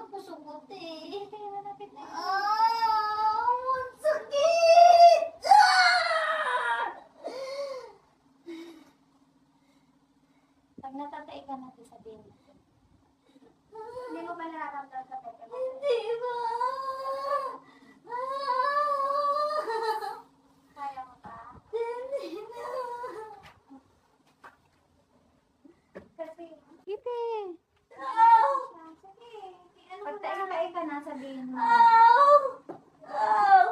Sugot eh. Malapit na. Ang sakit! Pag natatay ka natin sabihin mo. Hindi mo ba nararamdaman sa tete mo? Hindi ba? Kaya mo pa? Hindi na. Kasi, Kite. Ow! Sige. Ano Pag mo tayo ka na, sabihin mo. Ow! Ow!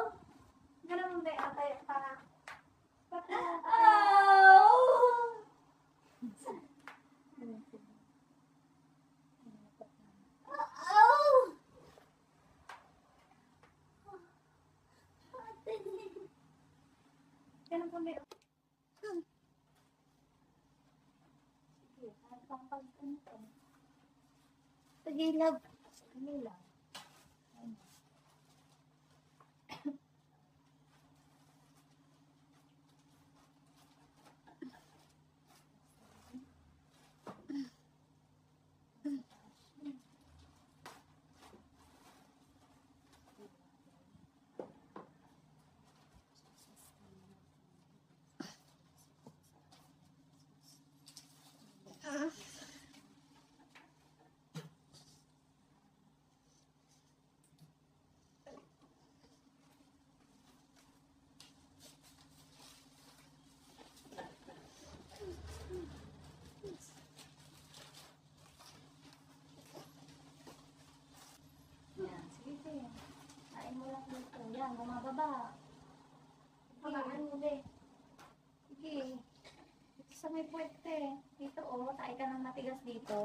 Ganun mo ba yung atay para? Ow! Ow! Ganun po meron. Sige, kahit pang pag-ganito. Pagilab. Kanila. Yan, sige. Kain mo lang dito. Yan, bumababa. Pamaan mo ba? Sige. Dito sa may puwete. Dito tayo ka ng matigas dito.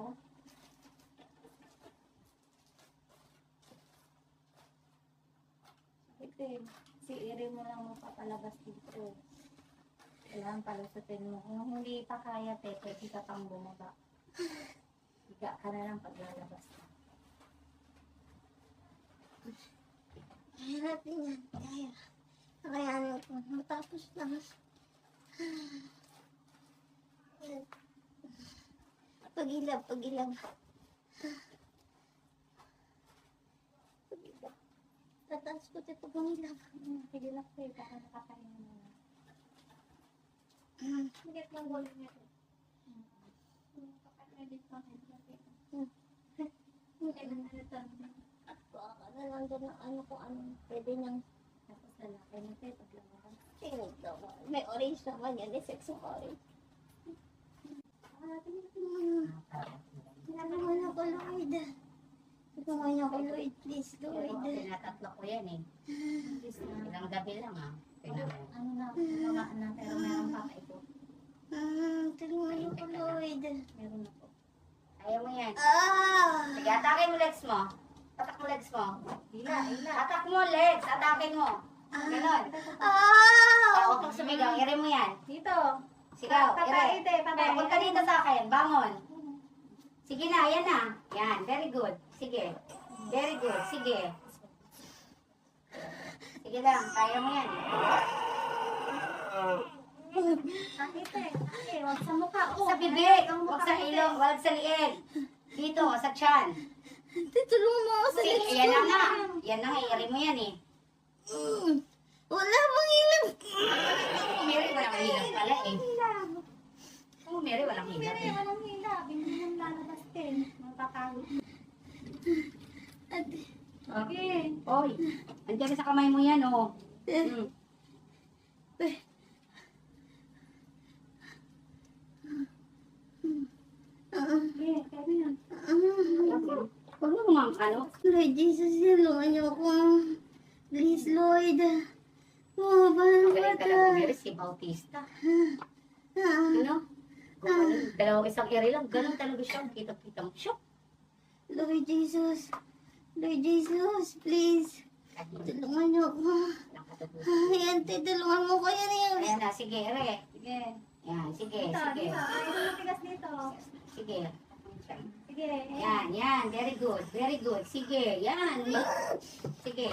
Sige. Si Iri mo lang mapapalabas dito. Kailangan palusutin mo. Kung hindi pa kaya, pwede ka pang bumaba. Higa ka na lang paglalabas ka. Kaya natin yan. Kaya. Kakayanin ko. Matapos lang. Pagilab, pagilab. Pagilab. Tataas ko ito pagilab. Sige lang kayo, baka nakakain mo na. Higit lang volume nito. Kapag-edit mo, Baka na nandun ang ano kung ano. Pwede niyang tapos lalaki na kayo, paglawakan. tingog naman. May orange naman yan. May sexy orange. Tingnan naman ako, Lloyd. Tingnan naman ako, Lloyd. Please, Lloyd. Tinatatlo ko yan eh. Ilang gabi lang ah. Ano na, mga na, pero meron pa kayo. Tingnan ako, Lloyd. Meron na po. Ayaw mo yan. Ah! Sige, atake mo legs mo. Atak mo legs mo. Hila, hila. Atak mo legs. Atakin mo. Ganon. Ah! Huwag kang sumigaw. Ire mo yan. Dito. Sigaw. Papait Ire. eh, papait. Punta dito sa akin. Bangon. Sige na. Yan na. Yan. Very good. Sige. Very good. Sige. Sige lang. Kaya mo yan. Sakit eh. Sakit. Huwag sa mukha. Sa bibig. Huwag sa ilong. Huwag sa liig. Dito. Sa tiyan. Tutulungan mo ako sa Sige. legs Yan ko. na nga. Yan na nga. Ire mo yan eh. Wala bang ilam? Mary, walang hilap pala eh. Oo, Mary, walang hilap Pero eh. walang hila. Bindi yung lalabas din. Magpapagod. Ate. Sige. Oy, andiyan sa kamay mo yan, oh. Mm. Sige, kaya yan. Huwag mo kumang ano. Lord Jesus, tulungan niyo ako. Please, Lord. Oh, Magaling bata. ka lang, Mary, si Bautista. Ano? Kung ano, dalawang isang iri lang, ganun talaga siya. Kita-kita mo siya. Lord Jesus. Lord Jesus, please. Tulungan niyo ako. Ay, ante, tulungan mo ko yan. Ayan na, sige, ere. Sige. Yan, sige, Dito, sige. dito. Ay, ito matigas dito. Sige. Sige. Yan, yan, very good, very good. Sige, yan. Sige.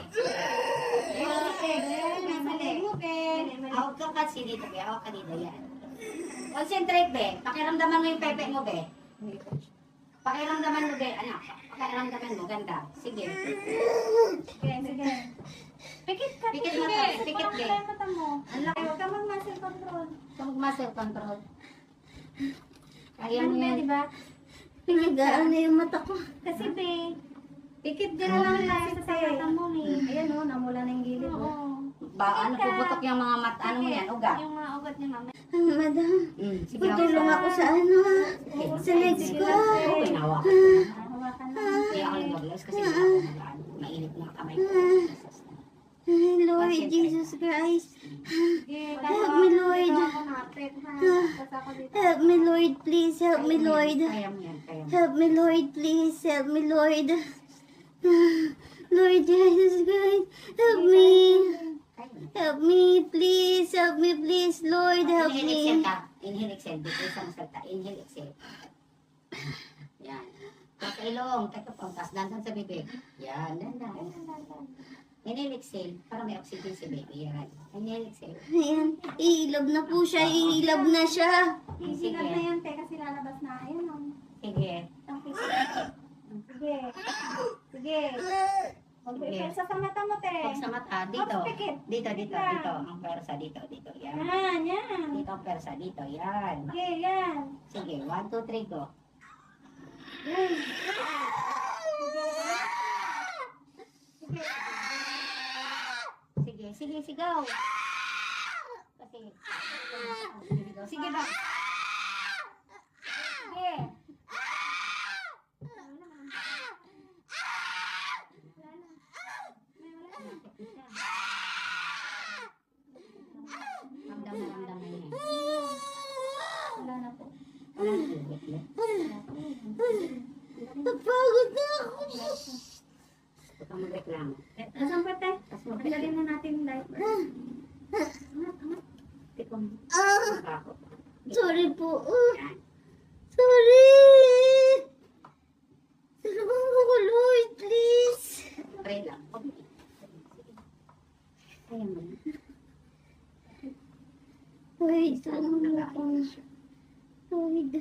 Mali mo, Ben. Hawag ka kasi dito, be. Hawag ka dito, yan. Concentrate, be. Pakiramdaman mo yung pepe mo, be. Pakiramdaman mo, be. Anak, Pakiramdaman mo, ganda. Sige. Sige, sige. Pikit ka, Pikit sige. mata, pikit, Parang be. kaya mata mo. Ang laki, huwag ka mag-muscle control. Mag-muscle control. Kaya Ano mo ba, yan. di ba? Pinagaan na yung mata ko. Kasi, be, pikit din na lang tayo sa mata mo, eh. Ayan, oh, namula na yung gilid, oh. Ano, puputok yung mga mata, ano mo yan, ugat. Yung mga ugat niya, mama. Madam, Sige, patulong ako sa ano ha. Sa legs ko. Okay, nawa. Hawakan lang. Kaya ako nag-vlogs kasi hindi ako mag-ano. Mainit na kamay ko. Ay, Lord Jesus Christ. Sige, Help me, Lord. Help me, Lord. Please help me, Lord. Kaya mo yan, kaya mo. Help me, Lord. Please help me, Lord. Lord Jesus Christ. Help me. Kaya mo. Help me, please. Help me, please. Lord, help Inhale, exhale me. ka. Inhale, exhale. Dito isang salta. Inhale, exhale. Yan. Sa ilong. Teka po. Tapos dandan sa bibig. Yan. Dandan. Inhale, exhale. Para may oxygen si baby. Yan. Inhale, exhale. Ayan, iilab na po siya. Iilab na siya. Sige na Sige. yan, te, kasi lalabas na. Ayun, oh. Sige. Ang pikit. Sige. Sige. Magpipirsa sa mata mo, te. Pag sa mata. Dito. Magpikit. Dito, dito. Yan. Dito. Ang persa. Dito, dito. Yan. Yan, yan. Dito ang persa. Dito. Yan. Sige, yan. Sige. 1, 2, 3, go. Yan. Sige, sige, sigaw. Kasi, sige ba? Sige. Ramdam na yan. Wala na po. Wala na ulit, eh. Napagod na ako. Huwag kang magreklamo. Nasaan pa, te? Tapos mo, Ilagay na natin yung diaper. tikong Ah, ako. sorry po. Yan. Sorry. Tulungan mo ko, Lord, please. Pray lang. Okay. Kaya mo. Lord, tulungan mo ko. Lord.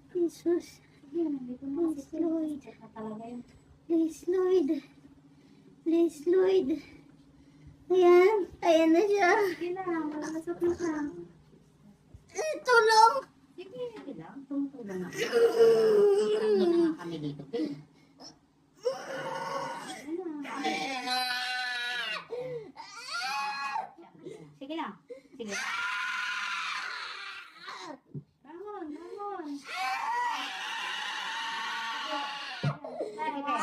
Jesus. Yan, nandito na kasi. Please, Lord. Check na talaga yun. Please, Lord. Please, Lord. Ayan. Ayan na siya. Sige lang, malalasot na siya. Tulong. Sige, sige lang. Tumutulong ako. Nandun na nga kami dito. Pray. Sige lang. Sige. Bangon, bangon. Sige, be.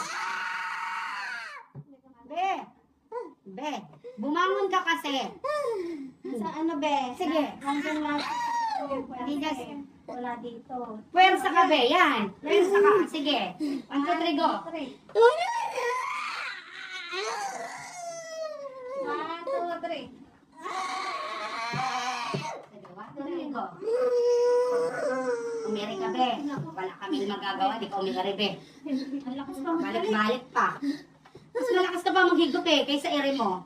Be. Be. Bumangon ka kasi. Sa ano, be? Sige. Nandun lang. Hindi niya- Wala dito. Pwersa ka, be. Yan. Pwersa ka. Sige. 1, 2, 3, go. 1, 2, 3. Sige, 1, 2, 3, go. Umiri ka, be. Wala kaming magagawa. Di ka umiri, be. Ang lakas pa Balik-balik pa. Mas malakas ka pa maghigop eh, kaysa ere mo.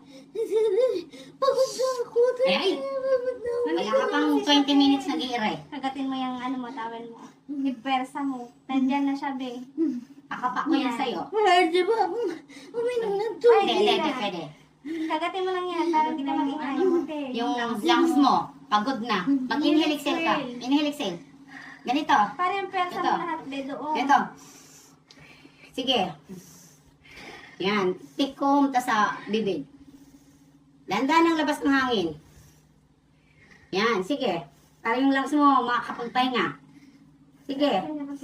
Pagod na ako. Ay, Pagod na ako. wala ka pang 20 minutes nag-iire. Kagatin mo yung ano mo, towel mo. Ipersa mo. Nandyan na siya, be. Akapa ko yan sa'yo. Pwede ba akong uminom ng Pwede, tubig? pwede, pwede. Kagatin mo lang yan, para hindi ka mag-ingay. Yung lungs mo, pagod na. Mag-inhale, exhale ka. Inhale, exhale. Ganito. Para yung persa Ito. mo lahat, be, doon. Ganito. Sige. Yan. Tikom ta sa bibig. Dandan ang labas ng hangin. Yan, sige. Para yung lungs mo makakapagpahinga. Sige. Umilog na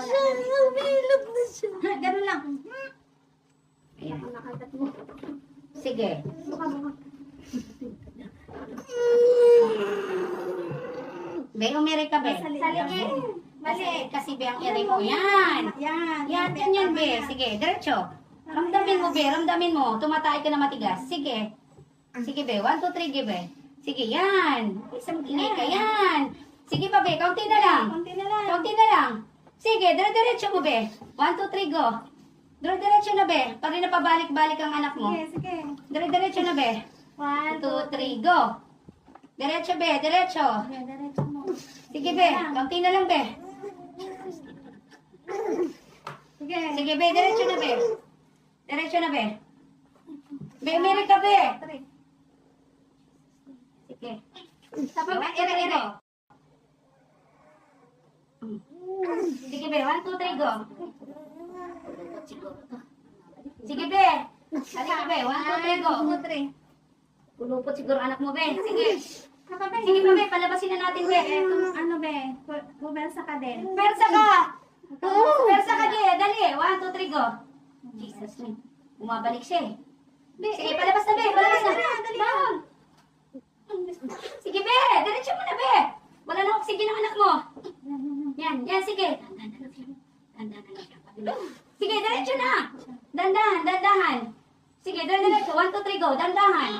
siya. Umilog na siya. Ganun lang. Ayan. Nakagat mo. Sige. Buka. Be, umiri ka, be. Saligid. Mali. Kasi be, ang ere mo. Yan. Yan. Yan, ganyan, be. Sige, diretso. Ramdamin mo, be. Ramdamin mo. Tumatay ka na matigas. Sige. Sige, be. 1, 2, 3, give, be. Sige, yan. Isang ingay ka. Yan. Sige pa, be. Kaunti na lang. Kunti na lang. Kaunti na lang. Sige, dire-diretso mo, be. 1, 2, 3, go. Dire-diretso na, be. Pag rin napabalik-balik ang anak mo. Sige, sige. Dire-diretso na, be. 1, 1, 2, 3, go. Diretso, be. Diretso. Sige, diretso mo. Sige, be. Kaunti na lang, be. Sige. Sige, be, diretso na, be. Diretso na, be. Be, meron ka, be. Sige. Tapos, Ire. Sige, be. 1, 2, 3, go. Sige, be. Halika, be. 1, 2, 3, go. 2, 3. Kulupot siguro anak mo, be. Sige. Sige pa, be. Palabasin na natin, be. Ano be? Bumelsa ka din. Persa ka! Persa ka, be. Dali. 1, 2, 3, go. Jesus, name. Bumabalik siya, eh. Sige, palabas na, be. Palabas na. Bangon. Sige, be. Diretso mo na, be. Wala na oxygen ang anak mo. Yan, sige. Sige, diretso na. Dandahan. Sige, diretso. 1, 2, 3, go. Dandahan.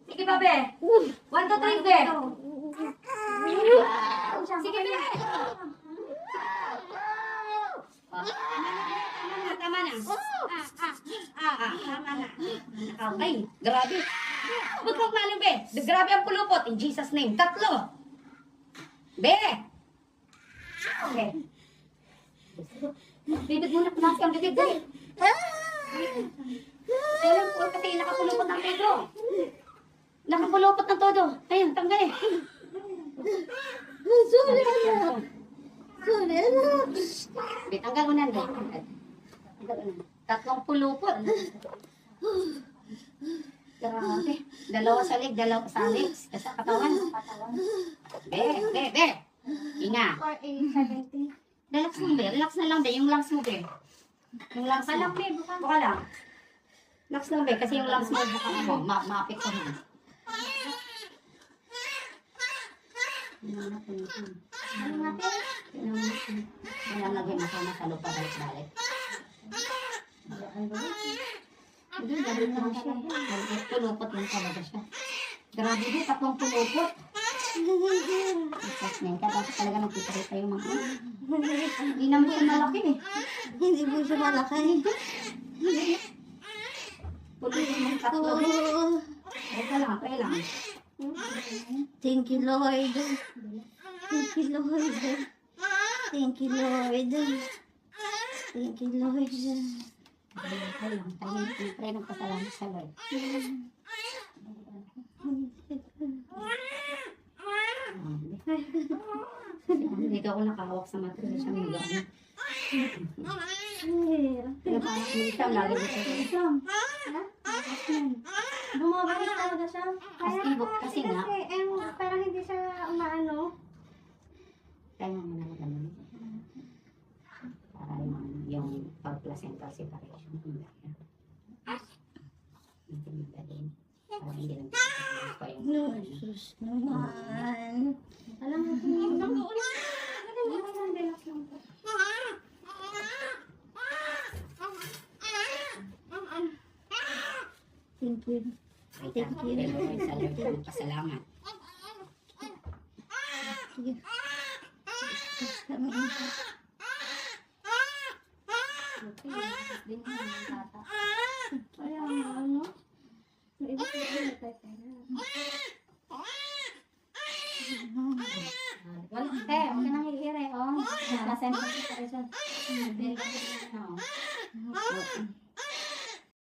Sige pa, be. 1, 2, 3, be. Sige, be. Tama na. Tama na. Ay, grabe. Huwag kang maling, be. Grabe ang pulupot. In Jesus' name. 3. Be. Okay. Bibig mo na pinasi ang bibig, be. Kailan po kasi nakapulupot ng todo. Nakapulupot ng todo. Ayun, tanggal eh. Sorry, anak. Sorry, anak. Be, tanggal mo na, be. Tanggal mo na. 3 pulupot. Grabe. 2 sa leg, 2 sa legs. Sa katawan. Be. Inga. 4, 8, 70. Relax mo, be. Relax na lang, be. Yung lungs mo, be. Yung lungs mo. Alam, be, buka. Buka lang. Relax lang, be. Kasi yung lungs mo, buka mo. Maapit ko mo. Ano natin? Kailangan lagay mo sa lupa balik-balik. Hindi, galing lang siya. Pulupot lang talaga siya. Grabe din, 3 pulupot. Tapos talaga nagpipakita yung mga hindi naman siya malaki eh. Hindi po siya malaki. Pulupot ng 3. Oh, Okay lang. thank you, Lord. Thank you, Lord. Thank you, Lord. Thank you, Lord. Okay lang. Tayo nagpasalamat sa Lord. Dito ako nakahawak sa matris sa mga gano'n. Pero parang minsan lagi dito. Bumabalik talaga siya. Kasi nga. Parang hindi siya maano. Kaya mo na gano'n. Para yung pag-placental separation. Hindi din. Para hindi lang pa yung Jesus naman. Alam mo, relax lang po. Thank you. Thank you. Sa Lord, pasalamat. Sige. Din naman ang bata. Kaya ano? May iba sila na nagpapera. Wala, huwag ka nang hihiray, oh. Nasa yung pagkakari siya.